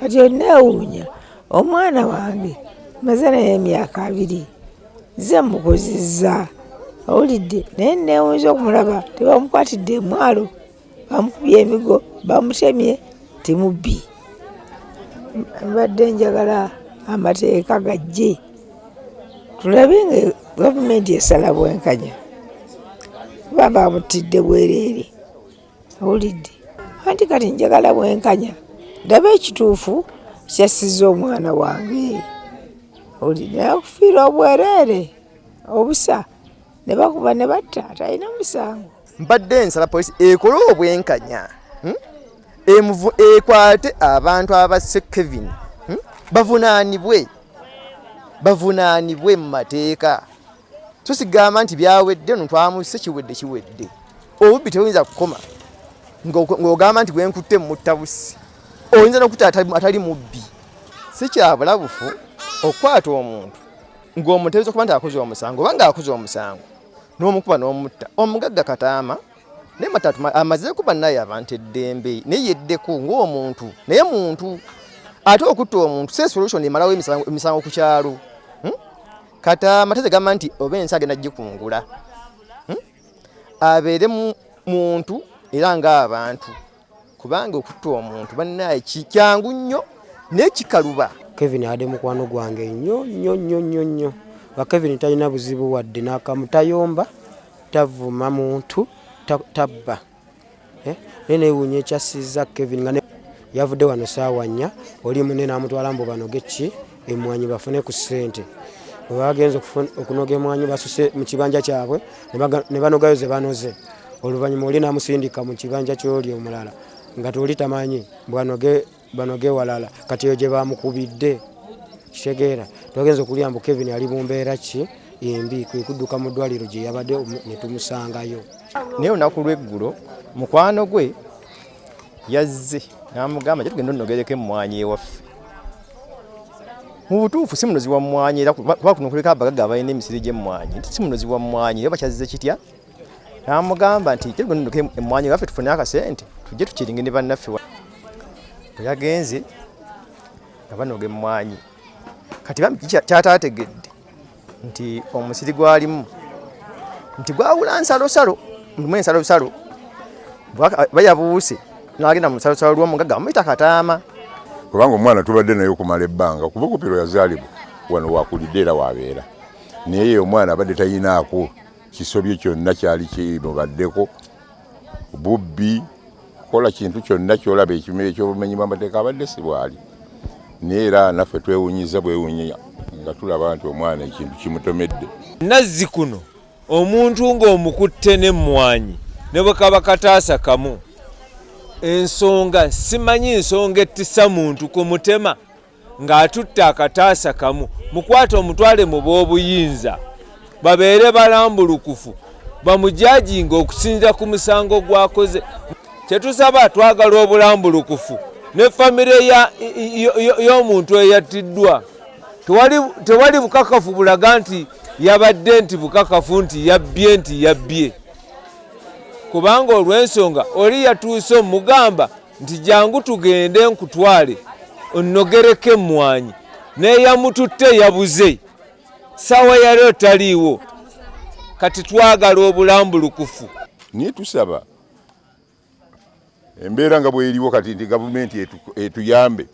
kati onneewuunya omwana wange maze naye emyaka 2 nze mukozizza awulidde naye neewunza okumulaba tebamukwatidde emwalo bamukubye emigo bamutemye timubbi. Mbadde njagala amateeka gajje tulabe nga gavumenti esala bwenkanya kuba bamutidde bwereere awulidde anti kati njagala bwenkanya ndabe ekituufu kyasiza omwana wange awulidde naye okufiira obwereere obusa ne bakuba ne batta talina musango. Mbadde nsaba poliisi ekole obwenkanya ekwate abantu abasse Kevin bavunaanibwe mu mateeka so sigamba nti byawedde ntwamuse kiwedde obubbi tewuyinza kukoma ng'ogamba nti bwenkutte mutta busi oyinza n'okutta atali mubbi. Si kya bulabufu okukwata omuntu ng'omuteebereza okuba nti akoze omusango oba ng'akoze omusango n'omukuba n'omutta omugagga Kataama naye Matatu amaze kuba naye abantu eddembe naye yeddeko ng'omuntu naye muntu ate okutta omuntu si solution emalawo emisango ku kyalo. Kataama tegamba nti oba ensi agenda gikungula abeere muntu era ng'abantu kubanga okutta omuntu bannaye kyangu nnyo n'ekikaluba. Kevin ade mukwano gwange nnyo wa Kevin talina buzibu wadde n'akamu tayomba tavuma muntu tabba neewuunya ekyasiza Kevin nga yavudde wano saawa 4 oli munene amutwala mbu banoge ki emmwanyi bafune ku ssente bwe bagenze okunoga emmwanyi basuse mu kibanja kyabwe ne banogayo ze banoze oluvannyuma oli n'amusindika mu kibanja ky'oli omulala nga toli tamanyi banoge walala kati eyo gye bamukubidde kitegeera twagenze okulya mbu Kevin ali mu mbeera ki embi kwe kudduka mu ddwaliro gye yabadde ne tumusangayo. Naye olunaku lw'eggulo mukwano gwe yazze n'amugamba gye tugenda onnogereko emmwanyi ewaffe. Mu butuufu si munozi wa mmwanyi era kuba kuno kuliko abagagga abalina emisiri gy'emmwanyi nti si munozi wa mmwanyi era bakyazze kitya n'amugamba nti gye tugenda onnogereko emmwanyi ewaffe tufune akasente tujje tukiringe ne bannaffe. Bwe yagenze nga banoga emmwanyi kati bambi kyataategedde nti omusiri gwalimu nti gwawula nsalosalo mulimu ensalosalo bayabuuse n'agenda mu nsalosalo lw'omugagga bamuyita Kataama kubanga omwana tubadde naye okumala ebbanga kuba Kupiro yazaalibwa wano wakulidde era wabeera naye omwana abadde tayinaako kisobye kyonna kyali kimubaddeko bubbi kola kintu kyonna kyolaba ekimere ekyobumenyi bw'amateeka abadde si bwali naye era naffe twewunyiza bwewunya nga tulaba nti omwana ekintu kimutomedde. Nazzi kuno omuntu ng'omukutte n'emmwanyi ne bwe kaba kataasa kamu ensonga simanyi nsonga ettisa muntu ku mutema ng'atutte akataasa kamu mukwate omutwale mu b'obuyinza babeere balambulukufu bamujajinga okusinza ku musango gwakoze. Kyetusaba twagala obulambulukufu ne famire y'omuntu eyattiddwa tewali bukakafu bulaga nti yabadde nti bukakafu nti yabbye kubanga olw'ensonga oli yatuuse omugamba nti jangu tugende nkutwale onnogereko emmwanyi n'eyamututte yabuze sawa yali taliiwo kati twagala obulambulukufu. Niye tusaba embeera nga bweriwo kati nti gavumenti etuyambe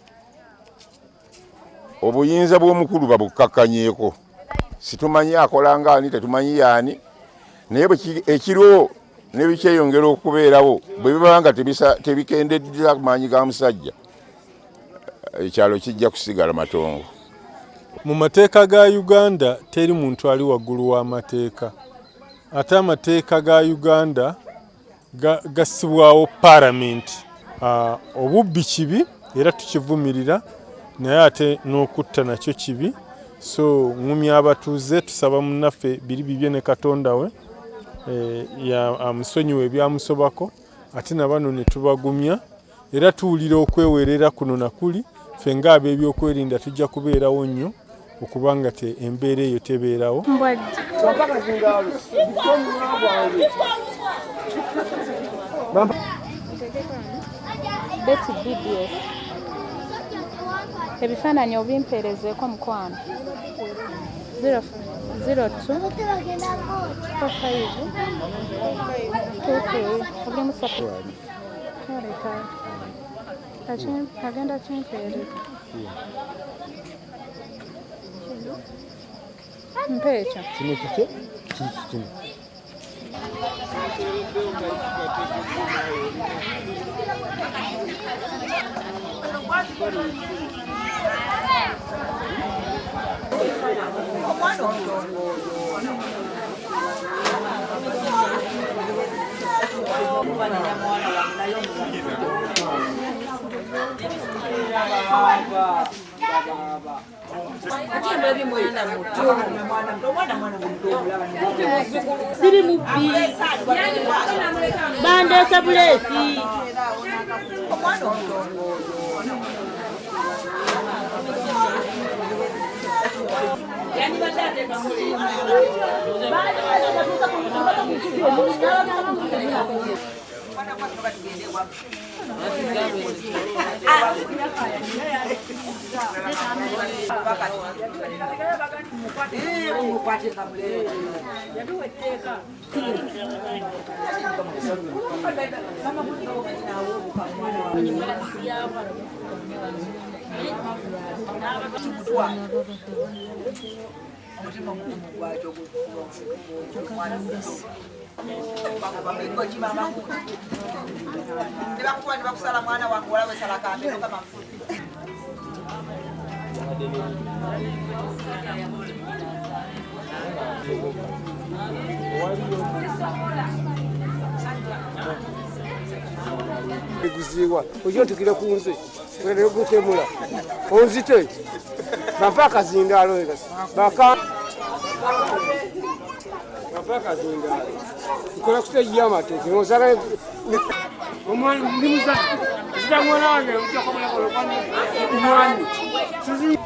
obuyinza bw'omukulu babukakkanyeeko situmanyi akola ngaani tetumanyi yaani naye ekiriwo nebikyeyongera okubeerawo bwe biba nga tebikendedda maanyi ga musajja ekyalo kijja kusigala matongo. Mu mateeka ga Uganda teri muntu ali waggulu w'amateeka ate amateeka ga Uganda gassibwawo Parliament. Obubbi kibi era tukivumirira naye ate n'okutta nakyo kibi so ngumya abatuuze tusaba munnaffe biri bibye ne Katonda we amusonyiwa ebyamusobako ate nabano ne tubagumya era tuwulira okwewerera kuno nakuli ffe ng'ab'ebyokwerinda tujja kubeerawo nnyo okubanga embeera eyo tebeerawo. Betty BDS. Ebifaananyi obimpeerezeeko mukwano. 02 45 22 obuli musatu. Agenda kimpeereza. Mpe ekyo. Kino kiki? Kino. Siri mubi bandesa bulesi Guziwa ojo tukire kunze kwere gutemula onzite bapaka zingalo ekasi baka zingalo kola kutegia matete ozara omwana ndimuza zitamwana wange utakomela kola kwani umwani sizi